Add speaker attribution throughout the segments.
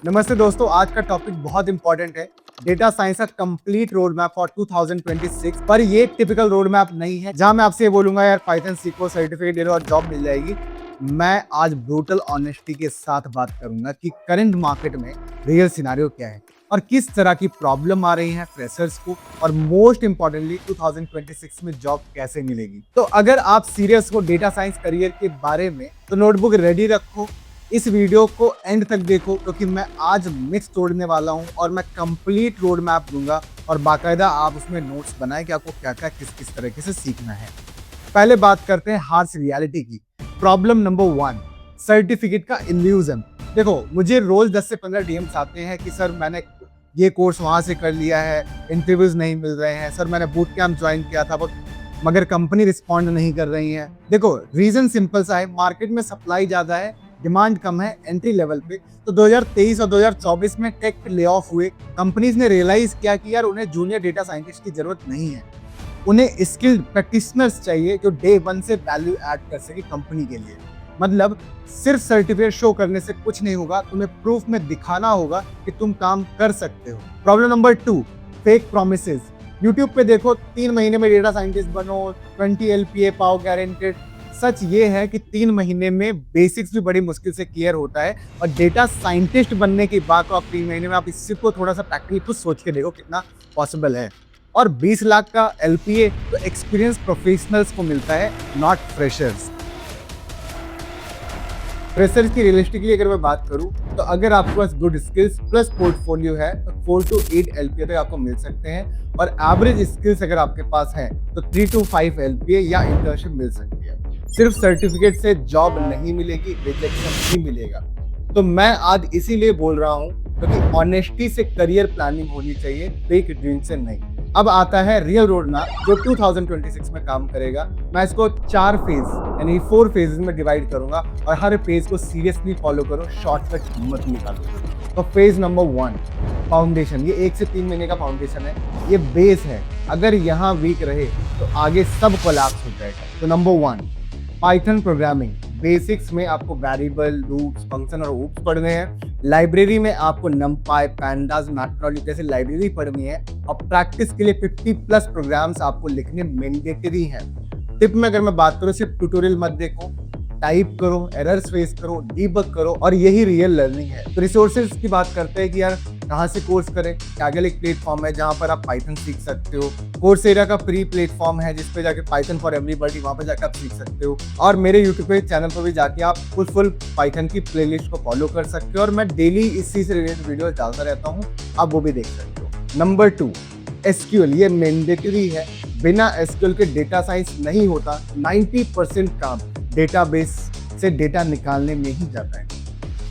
Speaker 1: नमस्ते दोस्तों, आज का टॉपिक बहुत इंपॉर्टेंट है। डेटा साइंस का कंप्लीट रोड मैप फॉर 2026। पर ये टिपिकल रोड मैप नहीं है जहां मैं आपसे ये बोलूंगा यार पाइथन सीखो, सर्टिफिकेट ले लो और जॉब मिल जाएगी। मैं आज ब्रूटल ऑनेस्टी के साथ बात करूंगा कि करंट मार्केट में रियल सिनेरियो क्या है और किस तरह की प्रॉब्लम आ रही है फ्रेशर्स को, और मोस्ट इंपॉर्टेंटली 2026 में जॉब कैसे मिलेगी। तो अगर आप सीरियस हो डेटा साइंस करियर के बारे में तो नोटबुक रेडी रखो, इस वीडियो को एंड तक देखो क्योंकि मैं आज मिक्स तोड़ने वाला हूं और मैं कंप्लीट रोड मैप दूंगा और बाकायदा आप उसमें नोट्स बनाएं कि आपको क्या क्या किस किस तरीके से सीखना है। पहले बात करते हैं हार्श रियलिटी की। प्रॉब्लम नंबर 1, सर्टिफिकेट का इल्यूजन। देखो, मुझे रोज 10 से 15 डीएम्स आते हैं कि सर मैंने ये कोर्स वहां से कर लिया है, इंटरव्यूज नहीं मिल रहे हैं, सर मैंने बूट कैंप ज्वाइन किया था मगर कंपनी रिस्पॉन्ड नहीं कर रही है। देखो, रीजन सिंपल सा है, मार्केट में सप्लाई ज्यादा है, डिमांड कम है एंट्री लेवल पे। तो 2023 और 2024 में टेक ले ऑफ हुए। कंपनीज ने रियलाइज किया कि यार उन्हें जूनियर डेटा साइंटिस्ट की जरूरत नहीं है, उन्हें स्किल्ड प्रैक्टिशनर्स चाहिए जो डे 1 से वैल्यू ऐड कर सके कंपनी के लिए। मतलब सिर्फ सर्टिफिकेट शो करने से कुछ नहीं होगा, तुम्हें प्रूफ में दिखाना होगा कि तुम काम कर सकते हो। Problem number 2, fake promises. YouTube पे देखो 3 महीने में डेटा साइंटिस्ट बनो, 20 LPA पाओ गारंटेड। सच ये है कि 3 महीने में बेसिक्स भी बड़ी मुश्किल से क्लियर होता है और डेटा साइंटिस्ट बनने की बात आप 3 महीने में आप इसी को थोड़ा सा प्रैक्टिकली खुद सोच के देखो कितना पॉसिबल है। और 20 लाख का LPA तो एक्सपीरियंस प्रोफेशनल्स को मिलता है, नॉट फ्रेशर्स। फ्रेशर्स की रियलिस्टिकली अगर मैं बात करूं तो अगर आपके पास गुड स्किल्स प्लस पोर्टफोलियो है तो 4 to 8 LPA तक आपको मिल सकते हैं, और एवरेज स्किल्स अगर आपके पास है तो 3 to 5 LPA या इंटर्नशिप मिल सकती है। सिर्फ सर्टिफिकेट से जॉब नहीं मिलेगी, रिजेक्शन भी मिलेगा। तो मैं आज इसीलिए बोल रहा हूँ क्योंकि ऑनेस्टी से करियर प्लानिंग होनी चाहिए, फेक ड्रीम से नहीं। अब आता है रियल रोड मैप जो 2026 में काम करेगा। मैं इसको 4 फेज यानी 4 फेजेस में डिवाइड करूंगा और हर फेज को सीरियसली फॉलो करो, शॉर्टकट मत निकालो। तो फेज नंबर 1, फाउंडेशन। ये 1 से 3 महीने का फाउंडेशन है, ये बेस है। अगर यहाँ वीक रहे तो आगे सब कोलैप्स हो जाएगा। तो नंबर 1, पाइथन प्रोग्रामिंग। बेसिक्स में आपको वेरिएबल, लूप्स, फंक्शन और ऊप्स पढ़ने हैं। लाइब्रेरी में आपको नमपाई, पैंडास, मैट्रोलॉजी जैसे लाइब्रेरी पढ़नी है और प्रैक्टिस के लिए 50+ प्रोग्राम्स आपको लिखने मैंडेटरी हैं। टिप में अगर मैं बात करूँ, सिर्फ ट्यूटोरियल मत देखो, टाइप करो, एरर्स फेस करो, डीबग करो, और यही रियल लर्निंग है। तो रिसोर्सेज की बात करते हैं कि यार कहाँ से कोर्स करें। कैगल एक प्लेटफॉर्म है जहाँ पर आप पाइथन सीख सकते हो। कोर्सेरा का फ्री प्लेटफॉर्म है जिसपे जाके पाइथन फॉर एवरीबॉडी, वहाँ पे जाकर आप सीख सकते हो। और मेरे यूट्यूब पे चैनल पर भी जाके आप फुल पाइथन की प्लेलिस्ट को फॉलो कर सकते हो और मैं डेली इसी से रिलेटेड वीडियो डालता रहता हूँ, आप वो भी देख सकते हो। Number 2, SQL। ये मैंडेटरी है, बिना SQL के डेटा साइंस नहीं होता। 90% काम डेटाबेस से डेटा निकालने में ही जाता है।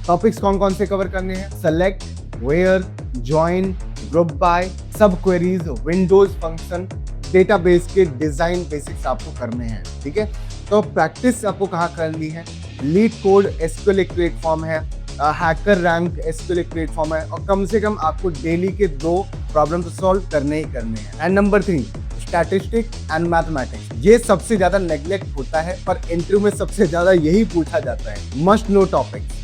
Speaker 1: टॉपिक्स कौन कौन से कवर करने हैं? Select, where, join, group by, sub queries, windows function, database के डिजाइन बेसिक्स आपको करने हैं। ठीक है, तो प्रैक्टिस आपको कहाँ करनी है? लीड कोड SQL एक प्लेटफॉर्म है, हैकर रैंक SQL एक प्लेटफॉर्म है, और कम से कम आपको डेली के 2 प्रॉब्लम तो सॉल्व करने ही करने हैं। And number 3, statistic and mathematics. ये सबसे ज्यादा नेग्लेक्ट होता है पर इंटरव्यू में सबसे ज्यादा यही पूछा जाता है। Must know topics.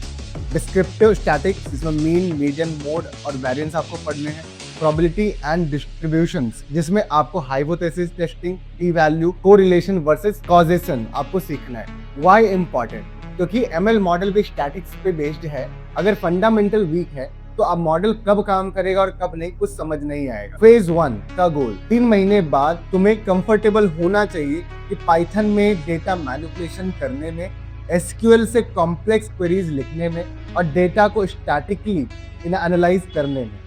Speaker 1: Descriptive statics, जिसमें मीन, मीडियन, मोड और वेरिएंस आपको पढ़ने हैं। प्रोबेबिलिटी एंड डिस्ट्रीब्यूशंस, जिसमें आपको hypothesis testing, T value, correlation versus causation आपको सीखना है। Why important? क्योंकि ML मॉडल भी स्टैटिक्स पे बेस्ड है। अगर फंडामेंटल वीक है तो अब मॉडल कब काम करेगा और कब नहीं कुछ समझ नहीं आएगा। फेज 1 का गोल, 3 महीने बाद तुम्हें कंफर्टेबल होना चाहिए कि पाइथन में डेटा मैनिपुलेशन करने में, SQL से कॉम्प्लेक्स क्वेरीज लिखने में और डेटा को स्टैटिकली एनालाइज करने में।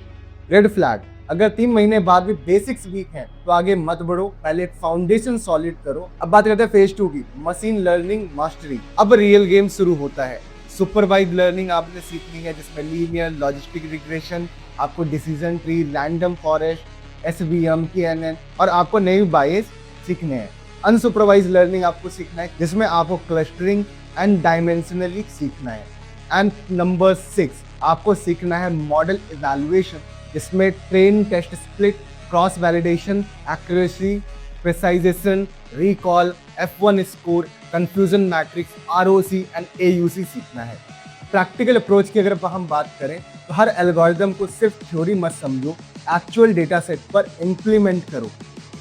Speaker 1: रेड फ्लैग, अगर 3 महीने बाद भी बेसिक्स वीक हैं तो आगे मत बढ़ो, पहले फाउंडेशन सॉलिड करो। अब बात करते हैं फेज 2 की, मशीन लर्निंग मास्टरी। अब रियल गेम शुरू होता है। सुपरवाइज लर्निंग आपने सीखनी है जिसमें लीनियर, लॉजिस्टिक रिग्रेशन, आपको decision tree, random forest, SVM, KNN, और आपको नई बायस सीखने हैं। अनसुपरवाइज लर्निंग आपको सीखना है जिसमें आपको क्लस्टरिंग एंड डायमेंशनली सीखना है। एंड नंबर 6, आपको सीखना है मॉडल इवैल्यूएशन, जिसमें train, test split, cross validation, accuracy, precision, recall, F1 score, confusion matrix, ROC and AUC सीखना है। प्रैक्टिकल अप्रोच की अगर हम बात करें तो हर एल्गोरिदम को सिर्फ थ्योरी मत समझो, एक्चुअल डेटा सेट पर इम्प्लीमेंट करो।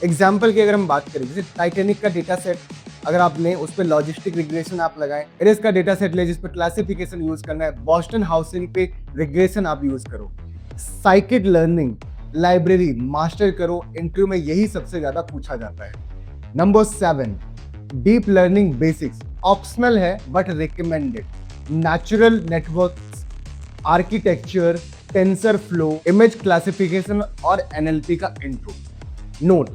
Speaker 1: एग्जाम्पल की अगर हम बात करें, जैसे टाइटेनिक का डेटा सेट अगर आप लें, उस पर लॉजिस्टिक रिग्रेशन आप लगाएं, इरेस का डेटा सेट ले जिस पर क्लासिफिकेशन यूज करना है, बॉस्टन हाउसिंग पे रिग्रेशन आप यूज करो। साइकिड लर्निंग लाइब्रेरी मास्टर करो, इंटरव्यू में यही सबसे ज्यादा पूछा जाता है। Number 7, deep learning basics, optional है but recommended. Natural networks, architecture, TensorFlow, image classification और एनएलपी का इंट्रो। नोट,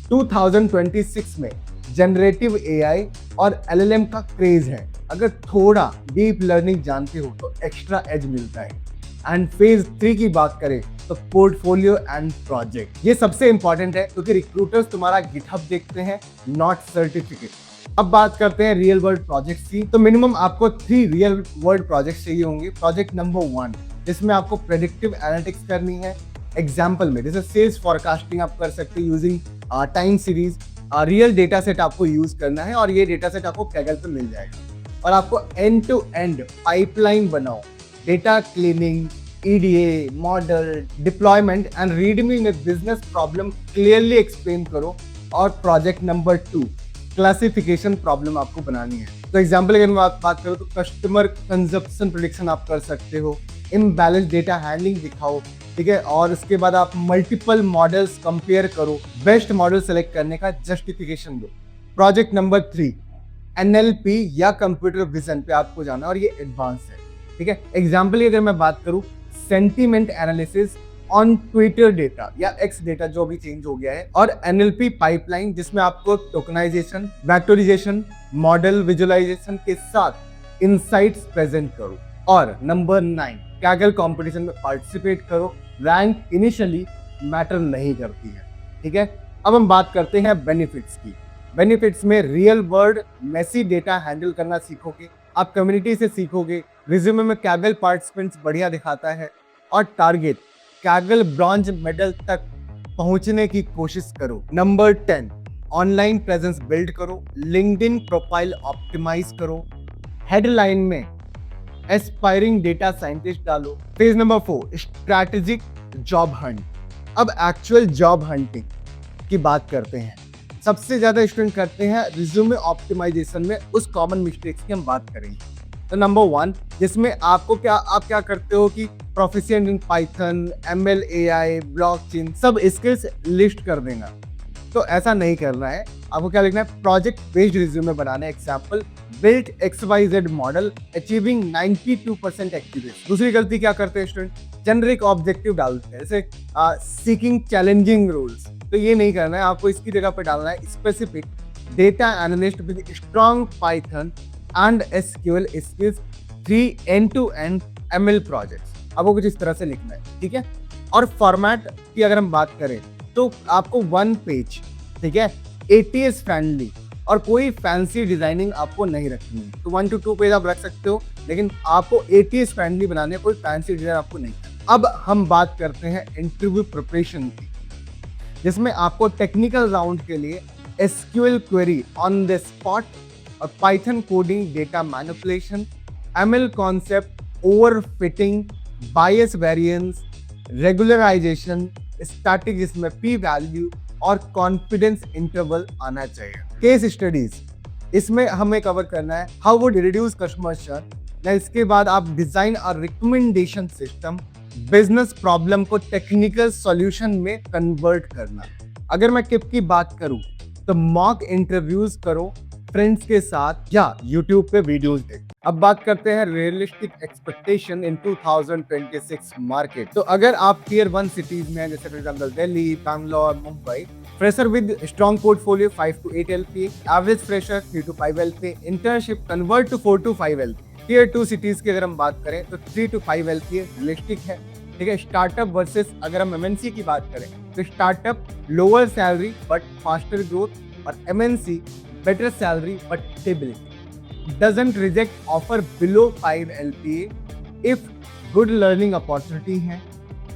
Speaker 1: 2026 में जनरेटिव एआई और एलएलएम का क्रेज है। अगर थोड़ा डीप लर्निंग जानते हो तो एक्स्ट्रा एज मिलता है। एंड फेज 3 की बात करें तो पोर्टफोलियो एंड प्रोजेक्ट, ये सबसे इंपॉर्टेंट है क्योंकि रिक्रूटर्स तुम्हारा गिटहब देखते हैं, नॉट सर्टिफिकेट। अब बात करते हैं रियल वर्ल्ड प्रोजेक्ट्स की। तो मिनिमम आपको 3 रियल वर्ल्ड प्रोजेक्ट्स चाहिए होंगे। प्रोजेक्ट नंबर 1 जिसमें आपको प्रेडिक्टिव एनालिटिक्स करनी है। एग्जाम्पल में जैसे सेल्स फॉरकास्टिंग आप कर सकते हैं using time series. Real data set आपको यूज करना है और ये डेटा सेट आपको कैगल पे मिल जाएगा। और आपको एंड टू एंड पाइपलाइन बनाओ, data cleaning, EDA, model, deployment and readme में बिजनेस प्रॉब्लम क्लियरली एक्सप्लेन करो। और प्रोजेक्ट नंबर 2 क्लासिफिकेशन प्रॉब्लम आपको बनानी है। तो एग्जाम्पल अगर मैं बात करूँ तो कस्टमर कंजप्शन प्रेडिक्शन आप कर सकते हो, इम्बैलेंस डेटा हैंडलिंग दिखाओ, ठीक है। और उसके बाद आप मल्टीपल मॉडल्स कंपेयर करो, बेस्ट मॉडल सेलेक्ट करने का जस्टिफिकेशन दो। प्रोजेक्ट नंबर 3 NLP या कंप्यूटर विजन पे आपको जाना और ये एडवांस है, ठीक है। एग्जाम्पल की अगर मैं बात करूँ, sentiment analysis on Twitter data या एक्स डेटा जो भी चेंज हो गया है, और NLP पाइपलाइन जिसमें आपको टोकनाइजेशन, वेक्टोराइजेशन, मॉडल विजुअलाइजेशन के साथ इनसाइट्स प्रेजेंट करो। और नंबर 9 कैगल कंपटीशन में पार्टिसिपेट करो। रैंक इनिशियली मैटर नहीं करती है, ठीक है। अब हम बात करते हैं बेनिफिट्स की। बेनिफिट्स में real world messy data handle करना सीखोगे, आप कम्युनिटी से सीखोगे, रिज्यूमे में कैगल पार्टिसिपेंट्स बढ़िया दिखाता है। और टारगेट कैगल ब्रॉन्ज मेडल तक पहुंचने की कोशिश करो। नंबर 10 ऑनलाइन प्रेजेंस बिल्ड करो, लिंक्डइन प्रोफाइल ऑप्टिमाइज करो, हेडलाइन में एस्पायरिंग डेटा साइंटिस्ट डालो। Phase number 4 strategic job Hunt. अब एक्चुअल जॉब हंटिंग की बात करते हैं। सबसे ज्यादा स्टूडेंट करते हैं रिज्यूमे ऑप्टिमाइजेशन में, उस कॉमन मिस्टेक्स की हम बात करेंगे। तो नंबर 1 जिसमें आप क्या करते हो कि proficient in Python, ML, AI, blockchain सब स्किल्स लिस्ट कर देना। तो ऐसा नहीं करना है, आपको क्या लिखना है, प्रोजेक्ट बेस्ड रिज्यूमे बनाना है। Example built XYZ model achieving 92% accuracy. दूसरी गलती क्या करते हैं स्टूडेंट, जेनरिक ऑब्जेक्टिव डालते हैं, जैसे सीकिंग चैलेंजिंग रोल्स। तो ये नहीं करना है, आपको इसकी जगह पर डालना है specific data analyst with strong Python and SQL skills, 3 end-to-end ML projects. आपको कुछ इस तरह से लिखना है, ठीक है। और फॉर्मेट की अगर हम बात करें तो आपको 1 पेज, ठीक है, ATS फ्रेंडली, और कोई फैंसी डिजाइनिंग आपको नहीं रखनी है। तो 1 to 2 पेज आप रख सकते हो, लेकिन आपको ATS फ्रेंडली बनाने, कोई फैंसी डिजाइन आपको नहीं। अब हम बात करते हैं इंटरव्यू प्रिपरेशन की, जिसमें आपको टेक्निकल राउंड के लिए SQL query on the spot और Python coding, data manipulation, ML concept, overfitting, bias variance, regularisation, static जिसमें P वैल्यू और कॉन्फिडेंस इंटरवल आना चाहिए। केस स्टडीज इसमें हमें कवर करना है, how would reduce customer churn. इसके बाद आप डिजाइन और रिकमेंडेशन सिस्टम, बिजनेस प्रॉब्लम को टेक्निकल सॉल्यूशन में कन्वर्ट करना। अगर मैं टिप की बात करूं तो मॉक इंटरव्यूज करो फ्रेंड्स के साथ या यूट्यूब पे वीडियोस देख। अब बात करते हैं रियलिस्टिक एक्सपेक्टेशन इन 2026 मार्केट। तो अगर आप टियर 1 सिटीज में हैं, जैसे for example Delhi, Bangalore, Mumbai, fresher with strong portfolio 5 to 8 LPA, average fresher 3 to 5 LPA, internship convert to 4 to 5 LPA। Tier 2 cities की अगर हम बात करें तो 3 to 5 LPA रियलिस्टिक है, ठीक है। स्टार्टअप वर्सेस अगर हम MNC की बात करें तो startup lower salary but faster growth, और MNC better salary but stability, doesn't reject offer below 5 LPA if good learning opportunity है,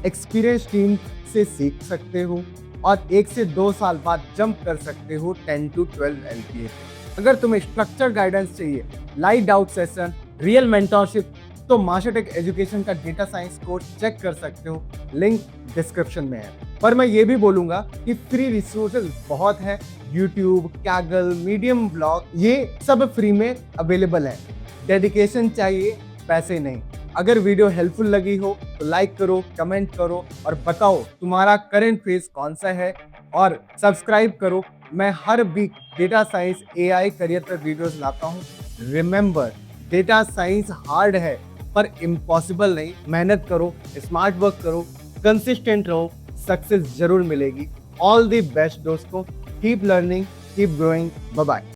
Speaker 1: experience team से सीख सकते हो, और 1 से 2 साल बाद जंप कर सकते हो 10 to 12 LPA। अगर तुम्हें स्ट्रक्चर गाइडेंस चाहिए, live doubt session, real mentorship, तो मास्टरटेक एजुकेशन का डेटा साइंस कोर्स चेक कर सकते हो, लिंक डिस्क्रिप्शन में है। पर मैं ये भी बोलूंगा कि फ्री रिसोर्सेज बहुत है, यूट्यूब, कैगल, मीडियम ब्लॉग, ये सब फ्री में अवेलेबल है। डेडिकेशन चाहिए, पैसे नहीं। अगर वीडियो हेल्पफुल लगी हो तो लाइक करो, कमेंट करो और बताओ तुम्हारा करंट फेज कौन सा है, और सब्सक्राइब करो। मैं हर week data science AI career पर वीडियोस लाता हूँ। रिमेंबर, डेटा साइंस हार्ड है पर इम्पॉसिबल नहीं। मेहनत करो, स्मार्ट वर्क करो, कंसिस्टेंट रहो, सक्सेस जरूर मिलेगी। ऑल द बेस्ट दोस्तों, keep learning, keep growing, bye bye.